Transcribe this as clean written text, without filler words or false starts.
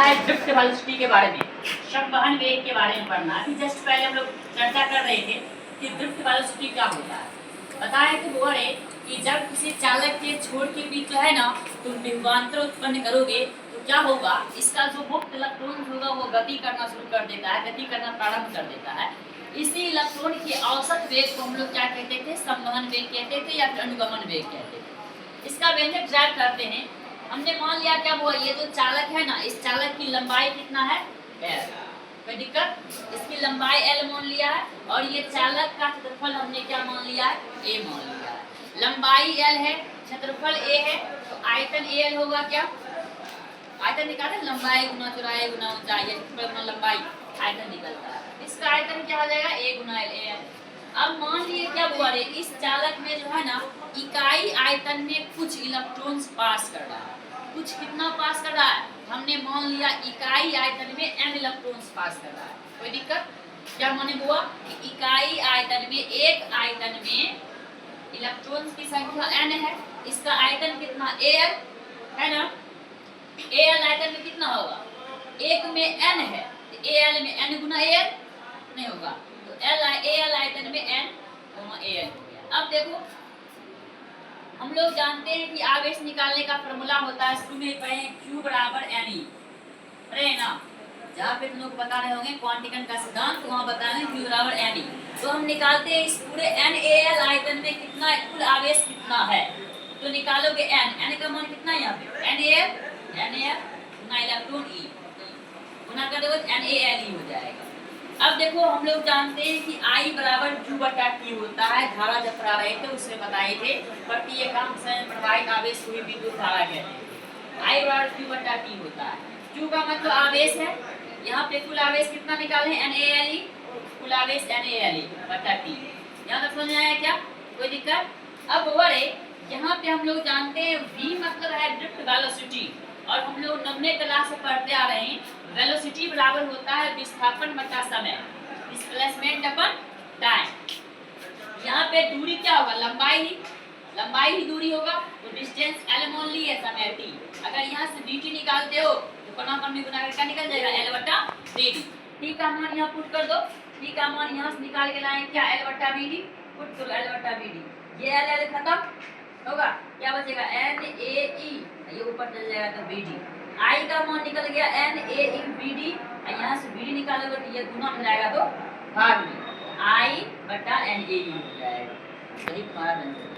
है drift velocity के बारे में, संवहन वेग के बारे में पढ़ना। अभी जस्ट पहले हम लोग चर्चा कर रहे थे कि ड्रिफ्ट वेलोसिटी क्या होता है। बताया कि वो है कि जब किसी चालक के छोर के बीच जो है ना तुम विभवांतर उत्पन्न करोगे तो क्या होगा, इसका जो मुक्त इलेक्ट्रॉन होगा वो गति करना शुरू कर देता है, गति करना प्रारंभ कर देता है। इसी इलेक्ट्रॉन के औसत वेग को हम लोग क्या कहते थे, संवहन वेग कहते थे या फिर अनुगमन वेग कहते थे। इसका व्यंजक ड्राइव करते हैं। हमने मान लिया क्या हुआ, ये जो चालक है ना, इस चालक की लंबाई कितना है, l। कोई दिक्कत, इसकी लंबाई l मान लिया है और ये चालक का क्षेत्रफल हमने क्या मान लिया है, a मान लिया है। लंबाई l है, क्षेत्रफल a है, तो आयतन al होगा क्या, आयतन निकाले, लंबाई गुना चौड़ाई गुना ऊंचाई, क्षेत्रफल गुना लंबाई, आयतन निकलता है। इसका आयतन क्या हो जाएगा, a गुना l। अब मान लिए क्या हुआ रे, इस चालक में जो है ना इकाई आयतन में कुछ इलेक्ट्रॉन्स पास कर रहा है। कुछ कितना पास कर रहा है, हमने मान लिया इकाई आयतन में n इलेक्ट्रॉन्स पास कर रहा है। कोई दिक्कत, क्या माने हुआ कि इकाई आयतन में, एक आयतन में इलेक्ट्रॉन्स की संख्या n है, इसका आयतन कितना al है ना। al आयतन में कितना होगा, एक में n है तो al में n गुना al नहीं होगा, तो al आयतन में n गुना al हो गया। अब देखो हम लोग जानते हैं कि आवेश निकालने का फॉर्मूला होता है, शुरू में पढ़े Q बराबर Ne, अरे ना जहाँ पे तुम लोग बता रहे होंगे क्वांटिकन का सिद्धांत, वहाँ बता रहे हैं Q बराबर Ne। तो हम निकालते हैं इस पूरे NaL आयतन में कितना कुल आवेश कितना है, तो निकालोगे n का मान कितना है यहाँ पे, NaL गुना इलेक्ट्रॉन E गुना कर दोगे NaLe हो जाएगा। अब देखो हम लोग जानते हैं कि I बराबर Q बटा T होता है, धारा जब पढ़ा रहे थे उसमें बताए थे, प्रति एकांक समय प्रवाहित आवेश हुई विद्युत धारा कहते हैं। I बराबर Q बटा T होता है। Q का मतलब आवेश है, यहाँ पे कुल आवेश कितना निकाले NaLe, कुल आवेश NaLe बटा T। यहाँ तक समझ आया क्या, कोई दिक्कत। अब वरे यहाँ पे हम लोग जानते हैं V मतलब है ड्रिफ्ट वेलोसिटी, और हम लोग 9वीं क्लास से पढ़ते आ रहे हैं वेलोसिटी बराबर होता है विस्थापन बटा समय, डिस्प्लेसमेंट अपन टाइम। यहाँ पे दूरी क्या होगा, लंबाई ही दूरी होगा, तो डिस्टेंस l मान ली है, समय t। अगर यहाँ से dt निकालते हो तो कोना में गुना करके निकल जाएगा l बटा dd। t का मान यहाँ पुट कर दो, t का मान यहाँ से निकाल के लाएं क्या, l बटा bd, पुट करो l बटा bd, ये l खत्म होगा, क्या बचेगा NaE, ये ऊपर चल जाएगा तो bd। I का मान निकल गया NaBD, यहाँ से BD निकालोगे तो ये गुना हो जाएगा तो भाग में I बटा NaE हो जाएगा। सही तुम्हारा आंसर।